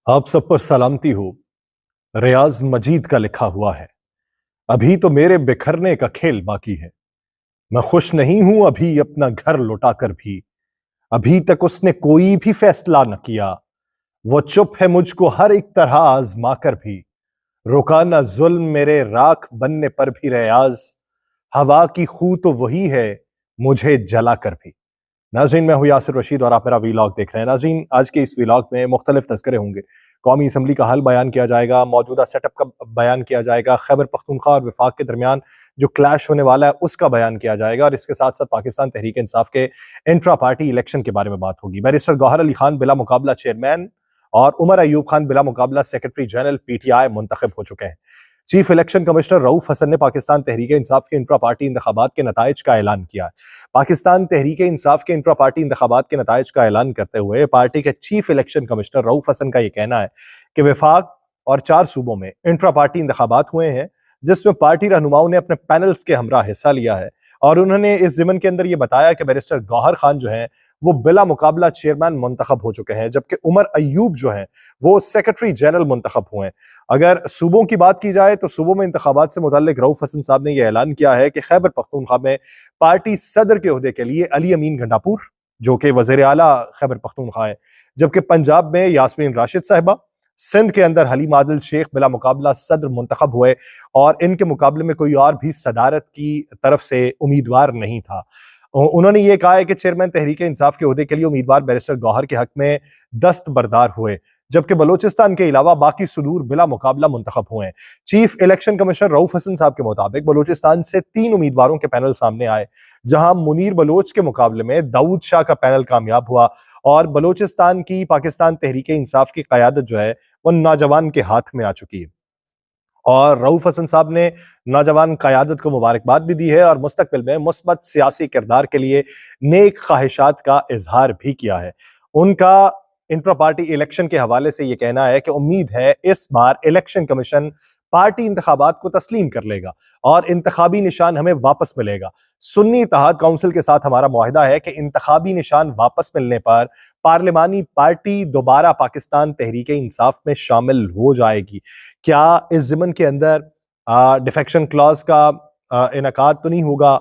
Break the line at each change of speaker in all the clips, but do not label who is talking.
आप सब पर सलामती हो। रियाज मजीद का लिखा हुआ है। अभी तो मेरे बिखरने का खेल बाकी है। मैं खुश नहीं हूं अभी अपना घर लौटाकर भी। अभी तक उसने कोई भी फैसला न किया। वो चुप है मुझको हर एक तरह आजमा कर भी। रुका न जुल्म मेरे राख बनने पर भी रियाज। हवा की खू तो वही है मुझे जला कर भी। नाज़रीन, मैं हूं यासिर रशीद और आप मेरा वीलॉग देख रहे हैं। नाज़रीन, आज के इस वीलॉग में मुख्तलिफ तस्करे होंगे। कौमी असम्बली का हाल बयान किया जाएगा, मौजूदा सेटअप का बयान किया जाएगा, खैबर पख्तूनख्वा और वफाक के दरमियान जो क्लैश होने वाला है उसका बयान किया जाएगा और इसके साथ साथ पाकिस्तान तहरीक इंसाफ के इंट्रा पार्टी इलेक्शन के बारे में बात होगी। बैरिस्टर गौहर अली खान बिला मुकाबला चेयरमैन और उमर अयूब खान बिला मुकाबला सेक्रेटरी जनरल PTI मुंतखब हो चुके हैं। Chief election commissioner Rauf Hasan ने पाकिस्तान तहरीक इंसाफ के इंट्रा पार्टी इंतखाबात के नताइज का ऐलान किया। पाकिस्तान तहरीक इंसाफ के इंट्रा पार्टी इंतखाबात के नताइज का ऐलान करते हुए पार्टी के chief election commissioner Rauf Hasan का यह कहना है कि वफाक और 4 सूबों में इंट्रा पार्टी इंतखाबात हुए हैं, जिसमें पार्टी रहनुमाओं ने अपने पैनल्स के हमरा हिस्सा लिया है और उन्होंने इस जिमन के अंदर यह बताया कि बैरिस्टर गौहर खान जो हैं वो बिला मुकाबला चेयरमैन मुंतखब हो चुके हैं, जबकि उमर अयूब जो हैं वो सेक्रेटरी जनरल मुंतखब हुए हैं। अगर सूबों की बात की जाए तो सूबों में इंतखाबात से मुताल्लिक रऊफ हसन साहब ने यह ऐलान किया है कि खैबर पख्तूनख्वा में पार्टी सदर के ओहदे के लिए अली अमीन घंटापुर जो कि वज़ीर आला खैबर पख्तूनख्वा है, जबकि पंजाब में यास्मीन राशिद साहिबा, सिंध के अंदर हलीम आदिल शेख बिला मुकाबला सदर मुंतखब हुए और इनके मुकाबले में कोई और भी सदारत की तरफ से उम्मीदवार नहीं था। उन्होंने ये कहा है कि चेयरमैन तहरीक इंसाफ के ओहदे के लिए उम्मीदवार बैरिस्टर गौहर के हक में दस्तबरदार हुए, जबकि बलोचिस्तान के अलावा बाकी सुदूर बिला मुकाबला मुंतखब हुए हैं। Chief election commissioner Rauf Hasan साहब के मुताबिक बलोचिस्तान से 3 उम्मीदवारों के पैनल सामने आए, जहां मुनीर बलोच के मुकाबले में दाऊद शाह का पैनल कामयाब हुआ और बलोचिस्तान की पाकिस्तान तहरीक इंसाफ की क़यादत जो है वो नौजवान के हाथ में आ चुकी है। और रऊफ हसन साहब ने नौजवान क़यादत को मुबारकबाद भी दी है और मुस्तकबिल में मुस्बत सियासी किरदार के लिए नेक ख्वाहिशात का इजहार भी किया है। उनका इंट्रा पार्टी इलेक्शन के हवाले से यह कहना है कि उम्मीद है इस बार इलेक्शन कमीशन पार्टी इंतखाबात को तस्लीम कर लेगा और इंतखाबी निशान हमें वापस मिलेगा। सुन्नी इत्तेहाद काउंसिल के साथ हमारा मुआहिदा है कि इंतखाबी निशान वापस मिलने पर पार्लिमानी पार्टी दोबारा पाकिस्तान तहरीक इंसाफ में शामिल हो जाएगी। क्या इस ज़िमन के अंदर डिफेक्शन क्लॉज का इनकाद तो नहीं होगा?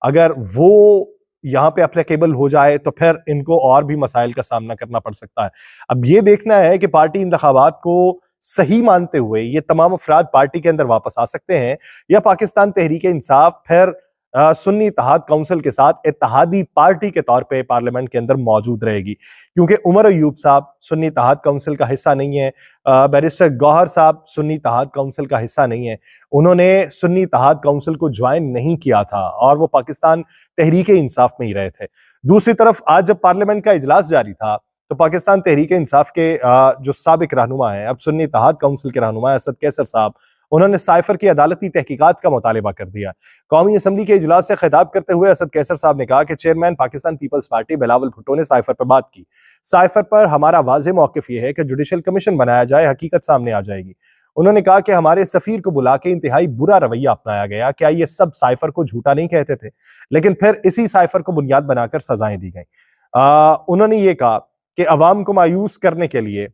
अगर वो यहाँ पे अप्लीकेबल हो जाए तो फिर इनको और भी मसाइल का सामना करना पड़ सकता है। अब ये देखना है कि पार्टी इंतखाबात को सही मानते हुए ये तमाम अफराद पार्टी के अंदर वापस आ सकते हैं या पाकिस्तान तहरीक इंसाफ फिर सुन्नी इत्तेहाद काउंसिल के साथ इत्तेहादी पार्टी के तौर पे पार्लियामेंट के अंदर मौजूद रहेगी, क्योंकि उमर अयूब साहब सुन्नी इत्तेहाद काउंसिल का हिस्सा नहीं है, बैरिस्टर गौहर साहब सुन्नी इत्तेहाद काउंसिल का हिस्सा नहीं है। उन्होंने सुन्नी इत्तेहाद काउंसिल को ज्वाइन नहीं किया था और वो पाकिस्तान तहरीक इंसाफ में ही रहे थे। दूसरी तरफ आज जब पार्लियामेंट का इजलास जारी था तो पाकिस्तान तहरीक इंसाफ के जो साबिक रहनुमा हैं, अब सुन्नी इत्तेहाद काउंसिल के रहनुमा असद कैसर साहब, उन्होंने साइफर की अदालती तहकीकात का मुतालबा कर दिया। कौमी असम्बली के इजलास से खिताब करते हुए असद कैसर साहब ने कहा कि chairman Pakistan Peoples Party Bilawal Bhutto ने साइफर पर बात की। साइफर पर हमारा वाज़ेह मौक़िफ़ यह है कि जुडिशल कमीशन बनाया जाए, हकीकत सामने आ जाएगी। उन्होंने कहा कि हमारे सफीर को बुला के इंतहाई बुरा रवैया अपनाया गया। क्या ये सब साइफर को झूठा नहीं कहते थे? लेकिन फिर इसी साइफर को बुनियाद बनाकर सजाएं दी गई। उन्होंने ये कहा कि अवाम को मायूस करने के लिए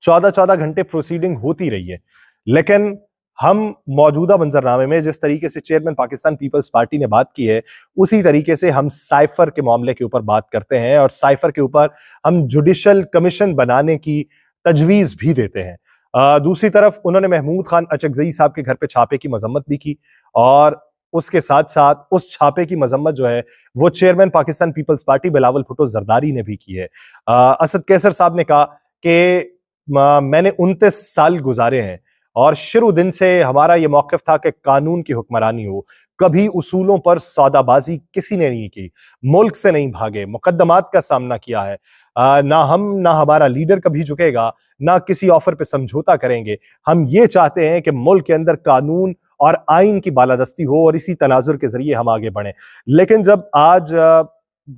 14-14 घंटे प्रोसीडिंग होती रही है, लेकिन हम मौजूदा मंजरनामे में जिस तरीके से चेयरमैन पाकिस्तान पीपल्स पार्टी ने बात की है, उसी तरीके से हम साइफर के मामले के ऊपर बात करते हैं और साइफर के ऊपर हम जुडिशल कमीशन बनाने की तजवीज भी देते हैं। दूसरी तरफ उन्होंने महमूद खान अचकजई साहब के घर पे छापे की मजम्मत भी की और उसके साथ साथ उस छापे की मजम्मत जो है वो chairman Pakistan Peoples Party Bilawal Bhutto Zardari ने भी की है। असद कैसर साहब ने कहा कि मैंने 29 साल गुजारे हैं और शुरू दिन से हमारा यह मौक़िफ़ था कि कानून की हुक्मरानी हो, कभी उसूलों पर सौदाबाजी किसी ने नहीं की, मुल्क से नहीं भागे, मुकद्दमात का सामना किया है। ना हम ना हमारा लीडर कभी झुकेगा, ना किसी ऑफर पे समझौता करेंगे। हम ये चाहते हैं कि मुल्क के अंदर कानून और आइन की बालादस्ती हो और इसी तनाजुर के जरिए हम आगे बढ़ें। लेकिन जब आज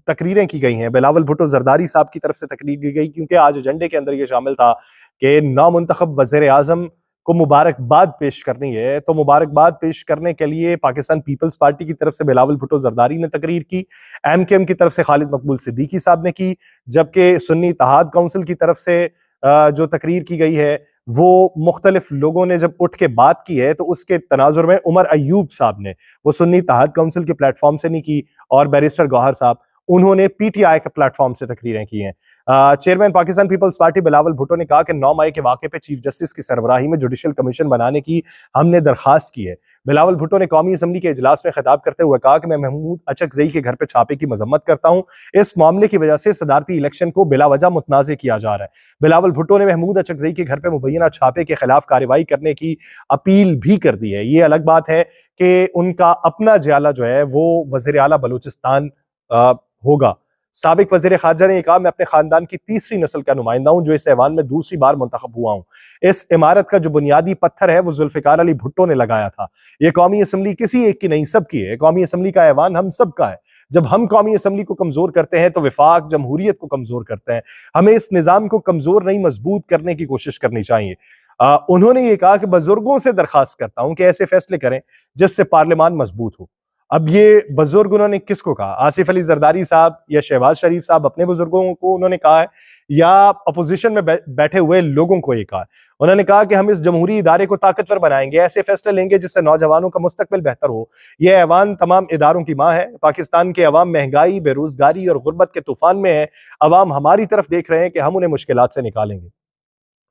तकरीरें की गई हैं, बिलावल भुट्टो जरदारी साहब की तरफ से तकरीर की गई, क्योंकि आज एजेंडे के अंदर यह शामिल था कि नामुंतखब वज़ीर आज़म को मुबारकबाद पेश करनी है, तो मुबारकबाद पेश करने के लिए पाकिस्तान पीपल्स पार्टी की तरफ से बिलावल भुट्टो जरदारी ने तकरीर की, MKM की तरफ से खालिद मकबूल सिद्दीकी साहब ने की, जबकि सुन्नी इत्तेहाद काउंसिल की तरफ से जो तकरीर की गई है वो मुख्तलिफ लोगों ने जब उठ के बात की है तो उसके तनाजुर में उमर अयूब साहब ने, वो सुन्नी इत्तेहाद काउंसिल के प्लेटफॉर्म से नहीं की, और बैरिस्टर गौहर साहब उन्होंने पीटीआई के प्लेटफॉर्म से तकरीरें की हैं। Chairman Pakistan Peoples Party Bilawal Bhutto ने कहा कि 9 मई के वाक़े पे चीफ जस्टिस की सरबराही में जुडिशल कमीशन बनाने की हमने दरखास्त की है। बिलावल भुट्टो ने कौमी असम्बली के इजलास में खिताब करते हुए कहा कि मैं महमूद अचकजई के घर पे छापे की मजम्मत करता हूं। इस मामले की वजह से सदारती इलेक्शन को बिलावजह मुतनाज़ किया जा रहा है। बिलावल भुट्टो ने महमूद अचकजई के घर पे मुबैना छापे के खिलाफ कार्रवाई करने की अपील भी कर दी है। ये अलग बात है कि उनका अपना जियाला जो है वो वज़ीर आला बलूचिस्तान होगा। साबिक वज़ीर खारजा ने कहा, मैं अपने खानदान की तीसरी नस्ल का नुमाइंदा हूं जो इस ऐवान में दूसरी बार मुंतखब हुआ हूं। इस इमारत का जो बुनियादी पत्थर है वो जुल्फिकार अली भुट्टो ने लगाया था। ये कौमी असम्बली किसी एक की नहीं, सबकी है। कौमी असम्बली का ऐवान हम सब का है। जब हम कौमी असम्बली को कमजोर करते हैं तो विफाक जमहूरियत को कमजोर करते हैं। हमें इस निजाम को कमजोर नहीं मजबूत करने की कोशिश करनी चाहिए। उन्होंने ये कहा कि बुजुर्गों से दरखास्त करता हूं कि ऐसे फैसले करें जिससे पार्लियामान मजबूत हो। अब ये बुजुर्ग उन्होंने किसको कहा? आसिफ अली जरदारी साहब या शहबाज शरीफ साहब अपने बुजुर्गों को उन्होंने कहा है, या अपोजिशन में बैठे हुए लोगों को ये कहा है? उन्होंने कहा कि हम इस जमहूरी इदारे को ताकतवर बनाएंगे, ऐसे फैसले लेंगे जिससे नौजवानों का मुस्तकबिल बेहतर हो। यह ऐवान तमाम इदारों की माँ है। पाकिस्तान के अवाम महंगाई, बेरोजगारी और गुर्बत के तूफान में है। अवाम हमारी तरफ देख रहे हैं कि हम उन्हें मुश्किलात से निकालेंगे।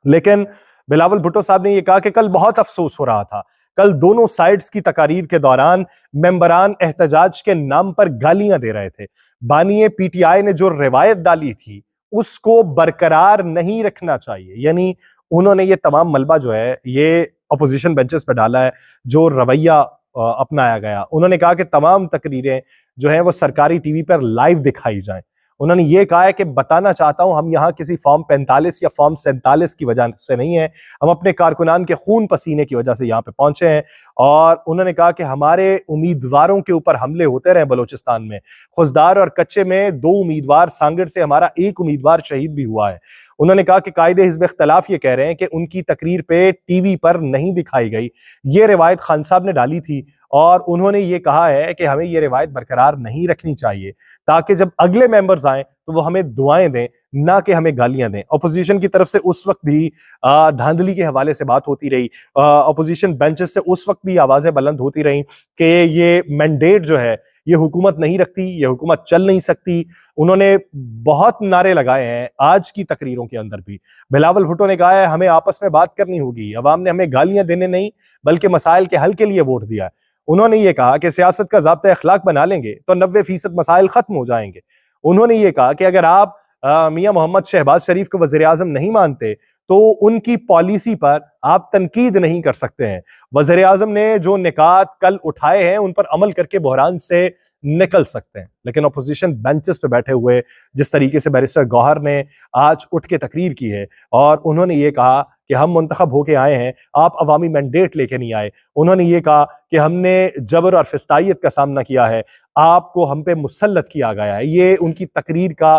लेकिन बिलावल भुट्टो साहब ने यह कहा कि कल बहुत अफसोस हो रहा था। कल दोनों साइड्स की तकारीर के दौरान मेंबरान एहतजाज के नाम पर गालियां दे रहे थे। बानिए पीटीआई ने जो रिवायत डाली थी उसको बरकरार नहीं रखना चाहिए। यानी उन्होंने ये तमाम मलबा जो है ये अपोजिशन बेंचेस पर डाला है, जो रवैया अपनाया गया। उन्होंने कहा कि तमाम तकरीरें जो है वो सरकारी टीवी पर लाइव दिखाई जाएं। उन्होंने ये कहा है कि बताना चाहता हूं, हम यहां किसी फॉर्म 45 या फॉर्म 47 की वजह से नहीं है, हम अपने कारकुनान के खून पसीने की वजह से यहां पे पहुंचे हैं। और उन्होंने कहा कि हमारे उम्मीदवारों के ऊपर हमले होते रहे बलोचिस्तान में। खुजदार और कच्चे में 2 उम्मीदवार, सांगड़ से हमारा 1 उम्मीदवार शहीद भी हुआ है। उन्होंने कहा कि कायदे हिज़्ब इख्तिलाफ ये कह रहे हैं कि उनकी तकरीर पे टीवी पर नहीं दिखाई गई। ये रिवायत खान साहब ने डाली थी और उन्होंने ये कहा है कि हमें ये रिवायत बरकरार नहीं रखनी चाहिए, ताकि जब अगले मेंबर्स आए तो वो हमें दुआएं दें, ना कि हमें गालियां दें। अपोजिशन की तरफ से उस वक्त भी धांधली के हवाले से बात होती रही। अपोजिशन बेंचेस से उस वक्त भी आवाजें बुलंद होती रही कि ये मैंडेट जो है ये हुकूमत नहीं रखती, ये हुकूमत चल नहीं सकती। उन्होंने बहुत नारे लगाए हैं आज की तकरीरों के अंदर भी। बिलावल भुट्टो ने कहा है हमें आपस में बात करनी होगी, अवाम ने हमें गालियां देने नहीं बल्कि मसाइल के हल के लिए वोट दिया है। उन्होंने ये कहा कि सियासत का ज़ाब्ता अखलाक बना लेंगे तो 90% मसाइल खत्म हो जाएंगे। उन्होंने ये कहा कि अगर आप मियां मोहम्मद शहबाज शरीफ को वज़ीर आज़म नहीं मानते तो उनकी पॉलिसी पर आप तनकीद नहीं कर सकते हैं। वज़ीर आज़म ने जो निकात कल उठाए हैं उन पर अमल करके बहरान से निकल सकते हैं। लेकिन अपोजिशन बेंचेस पे बैठे हुए जिस तरीके से बैरिस्टर गौहर ने आज उठ के तकरीर की है और उन्होंने ये कहा कि हम मुंतखब होके आए हैं, आप अवामी मैंडेट लेके नहीं आए। उन्होंने ये कहा कि हमने जबर और फिस्तायत का सामना किया है, आपको हम पे मुसल्लत किया गया है। ये उनकी तकरीर का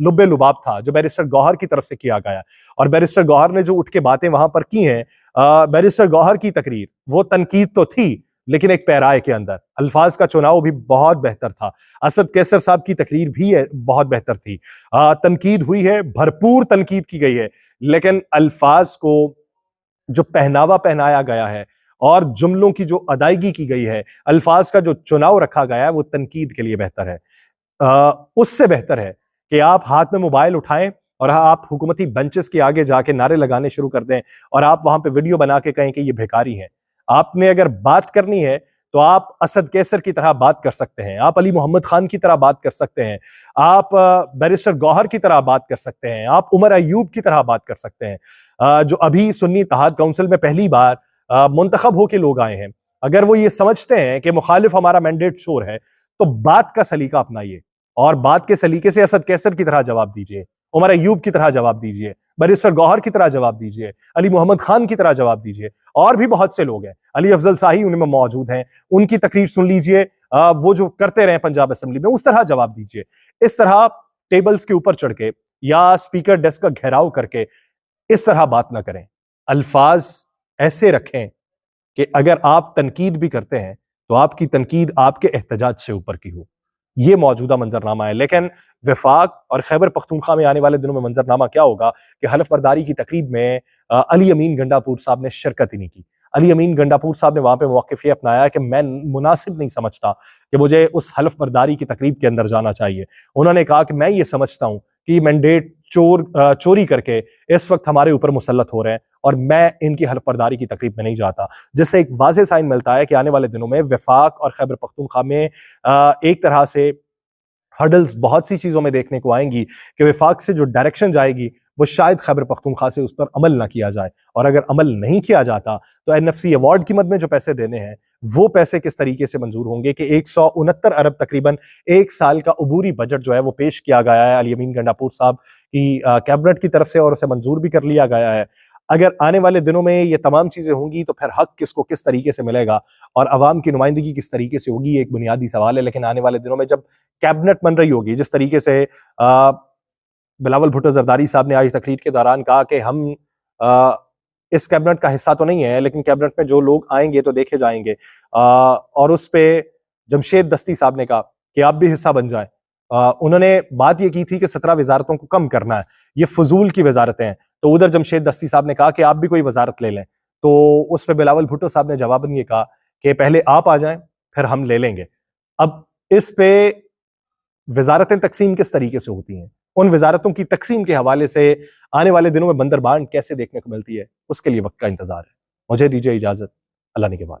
लुब्बे लुबाब था जो बैरिस्टर गौहर की तरफ से किया गया। और बैरिस्टर गौहर ने जो उठ के बातें वहां पर की हैं, बैरिस्टर गौहर की तकरीर वो तनकीद तो थी लेकिन एक पैराए के अंदर अल्फाज का चुनाव भी बहुत बेहतर था। असद कैसर साहब की तकरीर भी बहुत बेहतर थी। तनकीद हुई है, भरपूर तनकीद की गई है, लेकिन अल्फाज को जो पहनावा पहनाया गया है और जुमलों की जो अदायगी की गई है, अल्फाज का जो चुनाव रखा गया है वो तनकीद के लिए बेहतर है। उससे बेहतर है कि आप हाथ में मोबाइल उठाएं और आप हुकूमती बेंचेस के आगे जाके नारे लगाने शुरू कर दें और आप वहां पे वीडियो बना के कहें कि ये भिखारी हैं। आपने अगर बात करनी है तो आप असद कैसर की तरह बात कर सकते हैं, आप अली मोहम्मद खान की तरह बात कर सकते हैं, आप बैरिस्टर गौहर की तरह बात कर सकते हैं, आप उमर अयूब की तरह बात कर सकते हैं, जो अभी सुन्नी इत्तेहाद काउंसिल में पहली बार मुंतखब होके लोग आए हैं। अगर वो ये समझते हैं कि मुखालिफ हमारा मैंडेट शोर है तो बात का सलीका अपनाइए और बात के सलीके से असद कैसर की तरह जवाब दीजिए, उमर अयूब की तरह जवाब दीजिए, बैरिस्टर गौहर की तरह जवाब दीजिए, अली मोहम्मद खान की तरह जवाब दीजिए। और भी बहुत से लोग हैं, अली अफजल शाही उनमें मौजूद हैं, उनकी तकरीर सुन लीजिए, वो जो करते रहे पंजाब असेंबली में उस तरह जवाब दीजिए। इस तरह टेबल्स के ऊपर चढ़ के या स्पीकर डेस्क का घेराव करके इस तरह बात ना करें। अल्फाज ऐसे रखें कि अगर आप तनकीद भी करते हैं तो आपकी तनकीद आपके एहतजाज से ऊपर की हो। ये मौजूदा मंजरनामा है। लेकिन वफाक और खैबर पख्तूनख्वा में आने वाले दिनों में मंजरनामा क्या होगा कि हलफ बर्दारी की तकरीब में अली अमीन गंडापुर साहब ने शिरकत ही नहीं की। अली अमीन गंडापुर साहब ने वहां पे मौक़िफ़ ये अपनाया कि मैं मुनासिब नहीं समझता कि मुझे उस हलफ बर्दारी की तकरीब के अंदर जाना चाहिए। उन्होंने कहा कि मैं ये समझता हूं कि मैंडेट चोरी करके इस वक्त हमारे ऊपर मुसल्लत हो रहे हैं और मैं इनकी हलफ बर्दारी की तकरीब में नहीं जाता, जिससे एक वाज़ेह साइन मिलता है कि आने वाले दिनों में वफाक और खैबर पख्तूनख्वा में एक तरह से हर्डल्स बहुत सी चीजों में देखने को आएंगी कि वफाक से जो डायरेक्शन जाएगी वो शायद खैबर पख्तूनख्वा से उस पर अमल ना किया जाए, और अगर अमल नहीं किया जाता तो एनएफसी अवार्ड की मद में जो पैसे देने हैं वो पैसे किस तरीके से मंजूर होंगे कि 169 अरब तकरीबन एक साल का अबूरी बजट जो है वो पेश किया गया है अली अमीन गंडापुर साहब की कैबिनेट की तरफ से और उसे मंजूर भी कर लिया गया है। अगर आने वाले दिनों में ये तमाम चीजें होंगी तो फिर हक किसको किस तरीके से मिलेगा और अवाम की नुमाइंदगी किस तरीके से होगी, एक बुनियादी सवाल है। लेकिन आने वाले दिनों में जब कैबिनेट बन रही होगी, जिस तरीके से बिलावल भुट्टो जरदारी साहब ने आज तकरीर के दौरान कहा कि हम इस कैबिनेट का हिस्सा तो नहीं है लेकिन कैबिनेट में जो लोग आएंगे तो देखे जाएंगे, और उस पे जमशेद दस्ती साहब ने कहा कि आप भी हिस्सा बन जाएं। उन्होंने बात यह की थी कि 17 वजारतों को कम करना है, ये फजूल की वजारतें हैं। तो उधर जमशेद दस्ती साहब ने कहा कि आप भी कोई वजारत ले लें, तो उस पर बिलावल भुट्टो साहब ने जवाबन ये कहा कि पहले आप आ जाएं फिर हम ले लेंगे। अब इस पे वजारतें तकसीम किस तरीके से होती हैं, उन वजारतों की तकसीम के हवाले से आने वाले दिनों में बंदरबांट कैसे देखने को मिलती है, उसके लिए वक्त का इंतजार है। मुझे दीजिए इजाजत, अल्लाह ने के बाद।